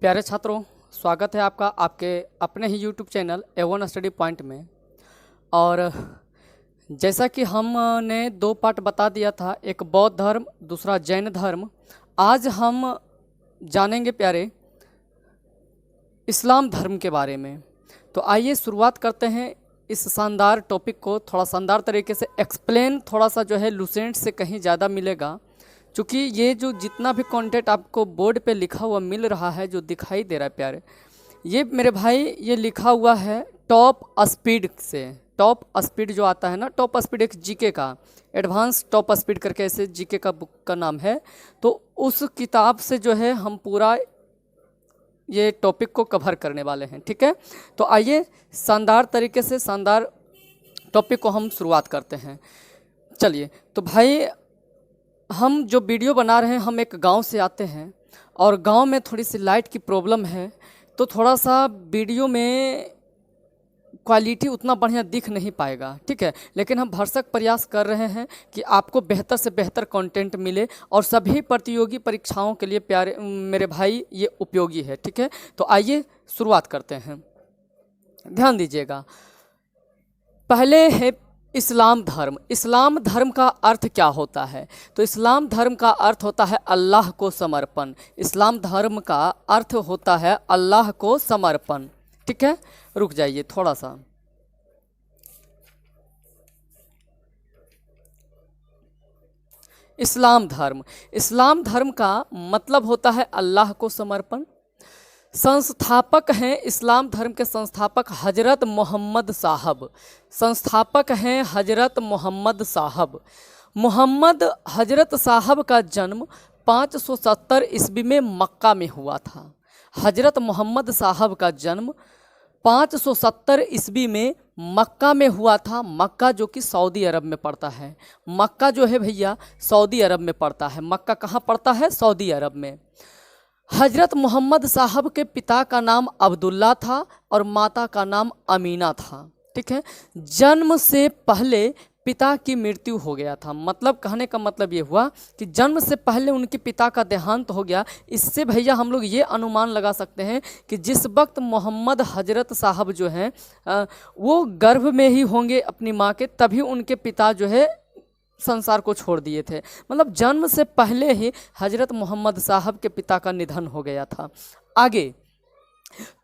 प्यारे छात्रों, स्वागत है आपका आपके अपने ही YouTube channel A1 study point में। और जैसा कि हमने दो पार्ट बता दिया था, एक बौद्ध धर्म, दूसरा जैन धर्म। आज हम जानेंगे प्यारे इस्लाम धर्म के बारे में। तो आइए शुरुआत करते हैं इस शानदार टॉपिक को। थोड़ा शानदार तरीके से एक्सप्लेन थोड़ा सा जो है लुसेंट से कहीं ज़्यादा मिलेगा, क्योंकि ये जो जितना भी कंटेंट आपको बोर्ड पे लिखा हुआ मिल रहा है, जो दिखाई दे रहा है प्यारे, ये मेरे भाई ये लिखा हुआ है टॉप स्पीड से। टॉप स्पीड जो आता है ना, टॉप स्पीड एक जीके का, एडवांस टॉप स्पीड करके ऐसे जीके का बुक का नाम है। तो उस किताब से जो है हम पूरा ये टॉपिक को कवर करने वाले हैं, ठीक है। तो आइए शानदार तरीके से शानदार टॉपिक को हम शुरुआत करते हैं। चलिए, तो भाई हम जो वीडियो बना रहे हैं, हम एक गांव से आते हैं और गांव में थोड़ी सी लाइट की प्रॉब्लम है, तो थोड़ा सा वीडियो में क्वालिटी उतना बढ़िया दिख नहीं पाएगा, ठीक है। लेकिन हम भरसक प्रयास कर रहे हैं कि आपको बेहतर से बेहतर कंटेंट मिले और सभी प्रतियोगी परीक्षाओं के लिए प्यारे मेरे भाई ये उपयोगी है, ठीक है। तो आइए शुरुआत करते हैं, ध्यान दीजिएगा। पहले है इस्लाम धर्म। इस्लाम धर्म का अर्थ क्या होता है? तो इस्लाम धर्म का अर्थ होता है अल्लाह को समर्पण। इस्लाम धर्म का अर्थ होता है अल्लाह को समर्पण, ठीक है। रुक जाइए थोड़ा सा। इस्लाम धर्म का मतलब होता है अल्लाह को समर्पण। संस्थापक हैं इस्लाम धर्म के संस्थापक हजरत मोहम्मद साहब। संस्थापक हैं हजरत मोहम्मद साहब। मोहम्मद हजरत साहब का जन्म 570 ईस्वी में मक्का में हुआ था। हजरत मोहम्मद साहब का जन्म 570 ईस्वी में मक्का में हुआ था। मक्का जो कि सऊदी अरब में पड़ता है। मक्का जो है भैया सऊदी अरब में पड़ता है। मक्का कहाँ पड़ता है? सऊदी अरब में। हजरत मोहम्मद साहब के पिता का नाम अब्दुल्ला था और माता का नाम अमीना था, ठीक है। जन्म से पहले पिता की मृत्यु हो गया था। मतलब कहने का मतलब ये हुआ कि जन्म से पहले उनके पिता का देहांत हो गया। इससे भैया हम लोग ये अनुमान लगा सकते हैं कि जिस वक्त मोहम्मद हजरत साहब जो हैं वो गर्भ में ही होंगे अपनी माँ के, तभी उनके पिता जो है संसार को छोड़ दिए थे। मतलब जन्म से पहले ही हजरत मोहम्मद साहब के पिता का निधन हो गया था। आगे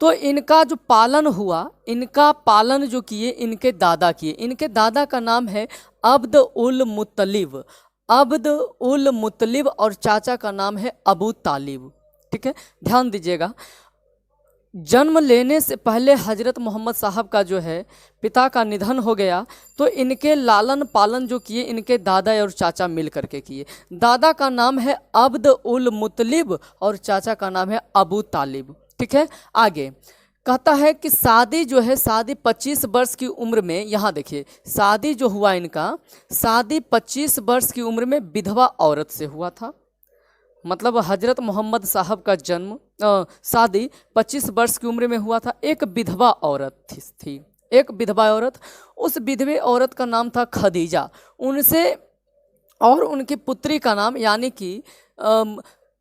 तो इनका जो पालन हुआ, इनका पालन जो किए इनके दादा किए। इनके दादा का नाम है अब्द उल मुत्तलिब। अब्द उल मुत्तलिब और चाचा का नाम है अबू तालिब, ठीक है। ध्यान दीजिएगा, जन्म लेने से पहले हजरत मोहम्मद साहब का जो है पिता का निधन हो गया, तो इनके लालन पालन जो किए इनके दादा और चाचा मिल करके किए। दादा का नाम है अब्द उल मुत्तलिब और चाचा का नाम है अबू तालिब, ठीक है। आगे कहता है कि शादी जो है, शादी 25 वर्ष की उम्र में, यहाँ देखिए शादी जो हुआ इनका, शादी 25 वर्ष की उम्र में विधवा औरत से हुआ था। मतलब हजरत मोहम्मद साहब का जन्म शादी 25 वर्ष की उम्र में हुआ था। एक विधवा औरत थी, एक विधवा औरत। उस विधवे औरत का नाम था खदीजा। उनसे और उनकी पुत्री का नाम, यानी कि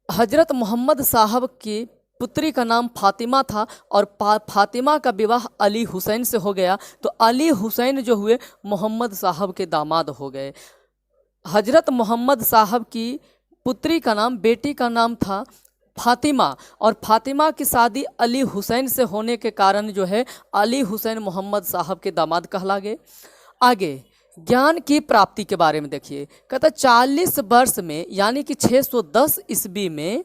हजरत मोहम्मद साहब की पुत्री का नाम फातिमा था और फातिमा का विवाह अली हुसैन से हो गया। तो अली हुसैन जो हुए मोहम्मद साहब के दामाद हो गए। हजरत मोहम्मद साहब की पुत्री का नाम, बेटी का नाम था फातिमा, और फातिमा की शादी अली हुसैन से होने के कारण जो है अली हुसैन मोहम्मद साहब के दामाद कहला गए। आगे ज्ञान की प्राप्ति के बारे में देखिए, कहता 40 वर्ष में यानी कि 610 ईस्वी में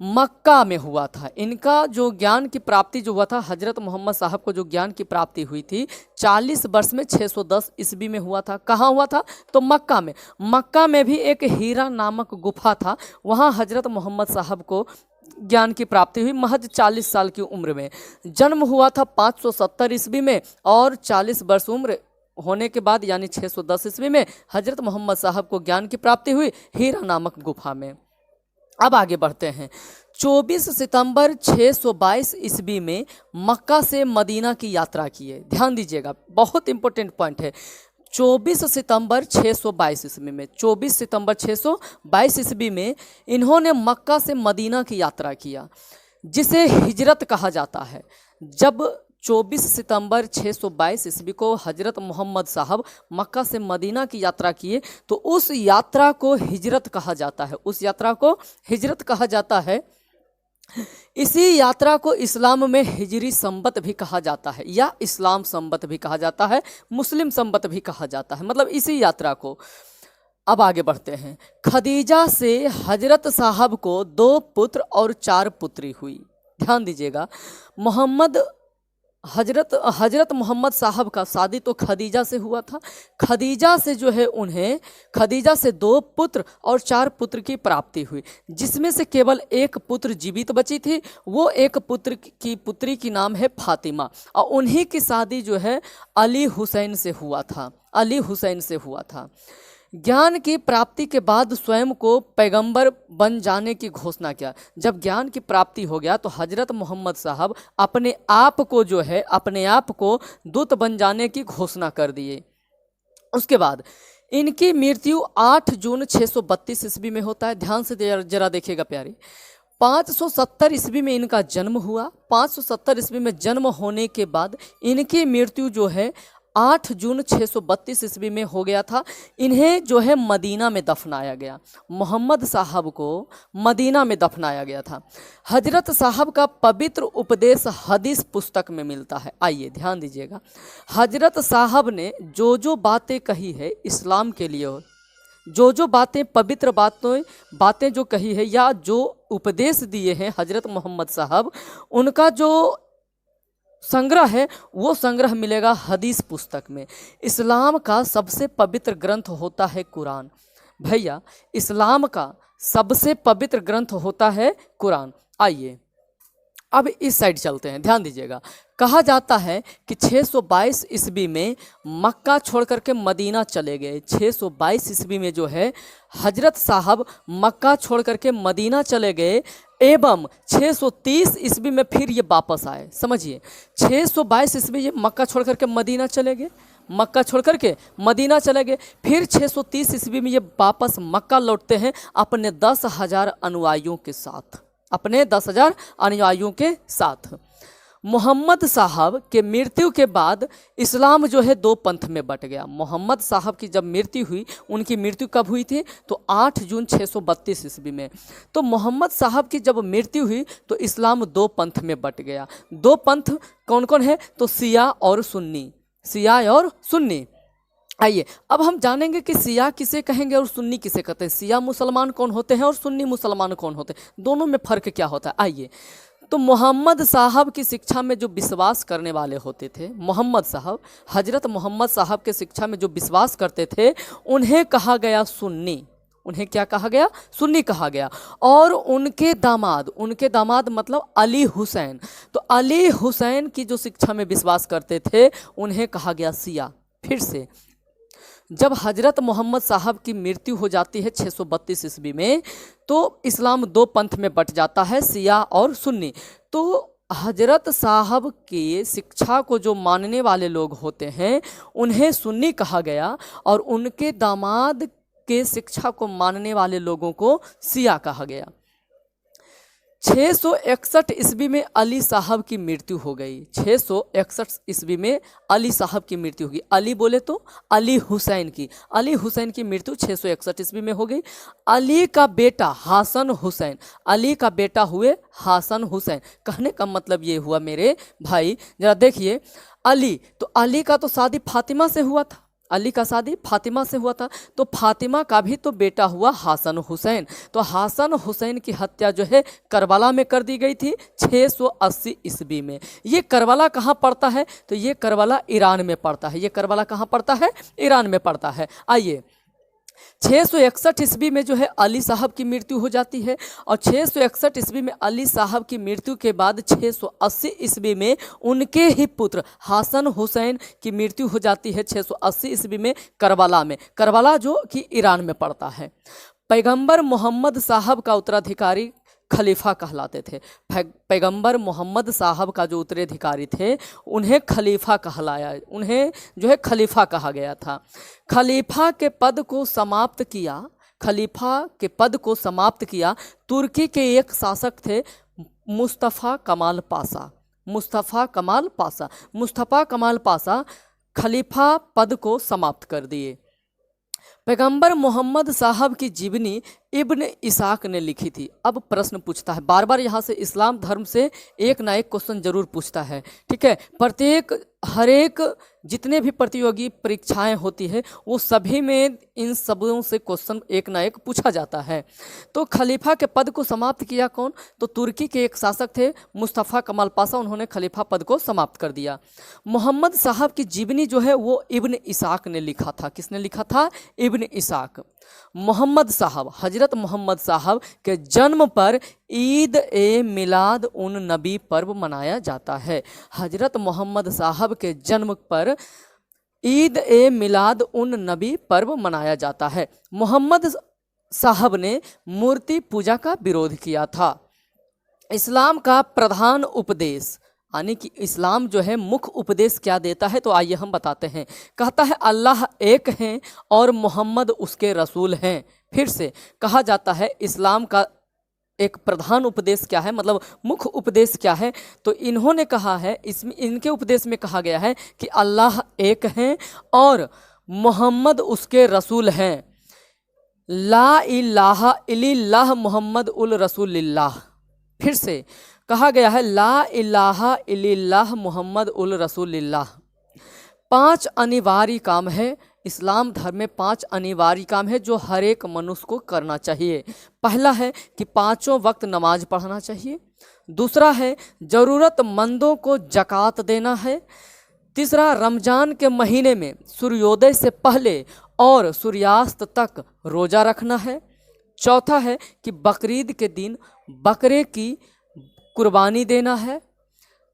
मक्का में हुआ था। इनका जो ज्ञान की प्राप्ति जो हुआ था, हजरत मोहम्मद साहब को जो ज्ञान की प्राप्ति हुई थी 40 वर्ष में 610 ईस्वी में हुआ था। कहाँ हुआ था? तो मक्का में। मक्का में भी एक हीरा नामक गुफा था, वहाँ हजरत मोहम्मद साहब को ज्ञान की प्राप्ति हुई महज 40 साल की उम्र में। जन्म हुआ था 570 ईस्वी में और 40 वर्ष उम्र होने के बाद यानी 610 ईस्वी में हजरत मोहम्मद साहब को ज्ञान की प्राप्ति हुई हीरा नामक गुफा में। अब आगे बढ़ते हैं। 24 सितंबर 622 ईस्वी में मक्का से मदीना की यात्रा किए। ध्यान दीजिएगा, बहुत इंपॉर्टेंट पॉइंट है। 24 सितंबर 622 ईस्वी में, 24 सितंबर 622 ईस्वी में इन्होंने मक्का से मदीना की यात्रा किया। जिसे हिजरत कहा जाता है। जब 24 सितंबर 622 ईस्वी को हजरत मोहम्मद साहब मक्का से मदीना की यात्रा किए तो उस यात्रा को हिजरत कहा जाता है, उस यात्रा को हिजरत कहा जाता है। इसी यात्रा को इस्लाम में हिजरी संबत भी कहा जाता है या इस्लाम संबत भी कहा जाता है, मुस्लिम संबत भी कहा जाता है, मतलब इसी यात्रा को। अब आगे बढ़ते हैं। खदीजा से हजरत साहब को 2 पुत्र और 4 पुत्री हुई। ध्यान दीजिएगा, हजरत मोहम्मद साहब का शादी तो खदीजा से हुआ था। खदीजा से जो है खदीजा से 2 पुत्र और 4 पुत्र की प्राप्ति हुई, जिसमें से केवल 1 पुत्र जीवित बची थी। वो 1 पुत्री की नाम है फातिमा, और उन्हीं की शादी जो है अली हुसैन से हुआ था। ज्ञान की प्राप्ति के बाद स्वयं को पैगंबर बन जाने की घोषणा किया। जब ज्ञान की प्राप्ति हो गया तो हजरत मोहम्मद साहब अपने आप को दूत बन जाने की घोषणा कर दिए। उसके बाद इनकी मृत्यु 8 जून 632 ईस्वी में होता है। ध्यान से जरा देखिएगा प्यारे। 570 ईस्वी में इनका जन्म हुआ। 570 ईस्वी में जन्म होने के बाद इनकी मृत्यु जो है 8 जून 632 ईस्वी में हो गया था। इन्हें जो है मदीना में दफनाया गया। मोहम्मद साहब को मदीना में दफनाया गया था। हजरत साहब का पवित्र उपदेश हदीस पुस्तक में मिलता है। आइए ध्यान दीजिएगा, हजरत साहब ने जो बातें कही है इस्लाम के लिए, जो बातें पवित्र बातें जो कही है या जो उपदेश दिए हैं हजरत मोहम्मद साहब, उनका जो संग्रह है वो संग्रह मिलेगा हदीस पुस्तक में। इस्लाम का सबसे पवित्र ग्रंथ होता है कुरान। भैया, इस्लाम का सबसे पवित्र ग्रंथ होता है कुरान। आइए अब इस साइड चलते हैं, ध्यान दीजिएगा। कहा जाता है कि 622 ईस्वी में मक्का छोड़ करके मदीना चले गए। 622 ईस्वी में जो है हजरत साहब मक्का छोड़ करके मदीना चले गए एवं 630 ईस्वी में फिर ये वापस आए। समझिए, 622 ईस्वी ये मक्का छोड़ करके मदीना चले गए, फिर 630 ईस्वी में ये वापस मक्का लौटते हैं अपने 10,000 अनुयायियों के साथ। मोहम्मद साहब के मृत्यु के बाद इस्लाम जो है 2 पंथ में बट गया। मोहम्मद साहब की जब मृत्यु हुई, उनकी मृत्यु कब हुई थी तो 8 जून 632 ईस्वी में। तो मोहम्मद साहब की जब मृत्यु हुई तो इस्लाम 2 पंथ में बट गया। 2 पंथ कौन कौन है तो शिया और सुन्नी। आइए अब हम जानेंगे कि शिया किसे कहेंगे और सुन्नी किसे कहते हैं। शिया मुसलमान कौन होते हैं और सुन्नी मुसलमान कौन होते हैं, दोनों में फ़र्क क्या होता है। आइए, तो मोहम्मद साहब की शिक्षा में जो विश्वास करने वाले होते थे, हजरत मोहम्मद साहब के शिक्षा में जो विश्वास करते थे, उन्हें कहा गया सुन्नी। उन्हें क्या कहा गया? सुन्नी कहा गया। और उनके दामाद मतलब अली हुसैन, तो अली हुसैन की जो शिक्षा में विश्वास करते थे उन्हें कहा गया शिया। फिर से जब हजरत मोहम्मद साहब की मृत्यु हो जाती है 632 ईस्वी में, तो इस्लाम 2 पंथ में बट जाता है, शिया और सुन्नी। तो हजरत साहब की शिक्षा को जो मानने वाले लोग होते हैं उन्हें सुन्नी कहा गया, और उनके दामाद के शिक्षा को मानने वाले लोगों को शिया कहा गया। 661 ईस्वी में अली साहब की मृत्यु हो गई। 661 ईस्वी में अली साहब की मृत्यु होगी। अली बोले तो अली हुसैन की मृत्यु 661 ईस्वी में हो गई। अली का बेटा हसन हुए हसन हुसैन। कहने का मतलब ये हुआ मेरे भाई, जरा देखिए, अली का तो शादी फातिमा से हुआ था, तो फातिमा का भी तो बेटा हुआ हसन हुसैन। तो हसन हुसैन की हत्या जो है करबला में कर दी गई थी 680 ईस्वी में। ये करबला कहाँ पड़ता है तो ये करबला ईरान में पड़ता है। आइए, 661 ईस्वी में जो है अली साहब की मृत्यु हो जाती है, और 661 ईस्वी में अली साहब की मृत्यु के बाद 680 ईस्वी में उनके ही पुत्र हसन हुसैन की मृत्यु हो जाती है 680 ईस्वी में करबला जो कि ईरान में पड़ता है। पैगंबर मोहम्मद साहब का उत्तराधिकारी खलीफा कहलाते थे। पैगंबर मोहम्मद साहब का जो उत्तराधिकारी थे उन्हें खलीफा कहा गया था। खलीफा के पद को समाप्त किया तुर्की के एक शासक थे मुस्तफ़ा कमाल पाशा। मुस्तफ़ा कमाल पाशा, मुस्तफ़ा कमाल पाशा खलीफा पद को समाप्त कर दिए। पैगंबर मोहम्मद साहब की जीवनी इब्न इसाक ने लिखी थी। अब प्रश्न पूछता है, बार बार यहाँ से इस्लाम धर्म से एक ना एक क्वेश्चन जरूर पूछता है, ठीक है। हर एक जितने भी प्रतियोगी परीक्षाएं होती है वो सभी में इन सबों से क्वेश्चन एक ना एक पूछा जाता है। तो खलीफा के पद को समाप्त किया कौन? तो तुर्की के एक शासक थे मुस्तफ़ा कमाल पाशा, उन्होंने खलीफा पद को समाप्त कर दिया। मोहम्मद साहब की जीवनी जो है वो इब्न इसाक ने लिखा था। किसने लिखा था? इब्न इसाक। मोहम्मद साहब, हजरत मोहम्मद साहब के जन्म पर ईद ए मिलाद उन नबी पर्व मनाया जाता है। हजरत मोहम्मद साहब के जन्म पर ईद ए मिलाद उन नबी पर्व मनाया जाता है। मोहम्मद साहब ने मूर्ति पूजा का विरोध किया था। इस्लाम का प्रधान उपदेश, यानी कि इस्लाम जो है मुख्य उपदेश क्या देता है, तो आइए हम बताते हैं। कहता है अल्लाह एक हैं और मोहम्मद उसके रसूल हैं। फिर से कहा जाता है इस्लाम का एक प्रधान उपदेश क्या है, मतलब मुख्य उपदेश क्या है, तो इन्होंने कहा है, इसमें इनके उपदेश में कहा गया है कि अल्लाह एक हैं और मोहम्मद उसके रसूल हैं। ला इलाहा इल्लल्लाह मुहम्मद उल रसूलिल्लाह। फिर से कहा गया है ला इलाहा इल्लल्लाह मुहम्मद उल रसूलिल्लाह। 5 अनिवार्य काम है इस्लाम धर्म में, 5 अनिवार्य काम है जो हर एक मनुष्य को करना चाहिए। पहला है कि 5 वक्त नमाज पढ़ना चाहिए। दूसरा है ज़रूरतमंदों को ज़कात देना है। तीसरा, रमज़ान के महीने में सूर्योदय से पहले और सूर्यास्त तक रोज़ा रखना है। चौथा है कि बकरीद के दिन बकरे की कुर्बानी देना है।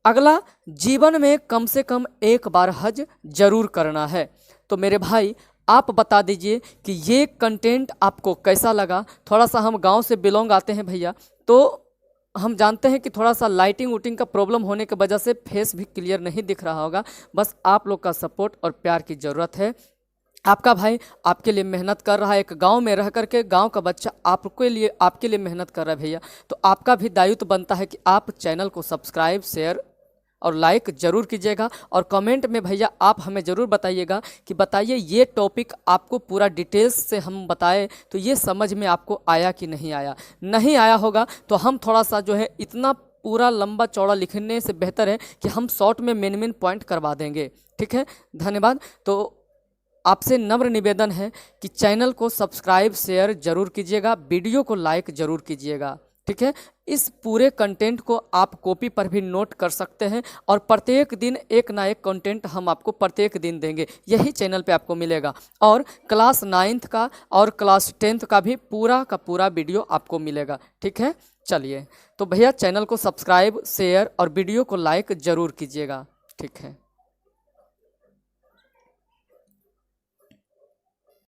अगला, जीवन में कम से कम एक बार हज जरूर करना है। तो मेरे भाई आप बता दीजिए कि ये कंटेंट आपको कैसा लगा। थोड़ा सा हम गांव से बिलोंग आते हैं भैया, तो हम जानते हैं कि थोड़ा सा लाइटिंग वूटिंग का प्रॉब्लम होने की वजह से फेस भी क्लियर नहीं दिख रहा होगा। बस आप लोग का सपोर्ट और प्यार की ज़रूरत है। आपका भाई आपके लिए मेहनत कर रहा है, एक गांव में रह करके गांव का बच्चा आपके लिए मेहनत कर रहा है भैया। तो आपका भी दायित्व बनता है कि आप चैनल को सब्सक्राइब, शेयर और लाइक ज़रूर कीजिएगा। और कमेंट में भैया आप हमें ज़रूर बताइएगा कि बताइए ये टॉपिक आपको पूरा डिटेल्स से हम बताएं तो ये समझ में आपको आया कि नहीं आया। नहीं आया होगा तो हम थोड़ा सा जो है, इतना पूरा लंबा चौड़ा लिखने से बेहतर है कि हम शॉर्ट में मेन पॉइंट करवा देंगे। ठीक है, धन्यवाद। तो आपसे नम्र निवेदन है कि चैनल को सब्सक्राइब, शेयर जरूर कीजिएगा, वीडियो को लाइक ज़रूर कीजिएगा। ठीक है, इस पूरे कंटेंट को आप कॉपी पर भी नोट कर सकते हैं और प्रत्येक दिन एक ना एक कंटेंट हम आपको प्रत्येक दिन देंगे, यही चैनल पे आपको मिलेगा। और क्लास 9th का और क्लास 10th का भी पूरा का पूरा वीडियो आपको मिलेगा। ठीक है, चलिए तो भैया चैनल को सब्सक्राइब, शेयर और वीडियो को लाइक ज़रूर कीजिएगा। ठीक है।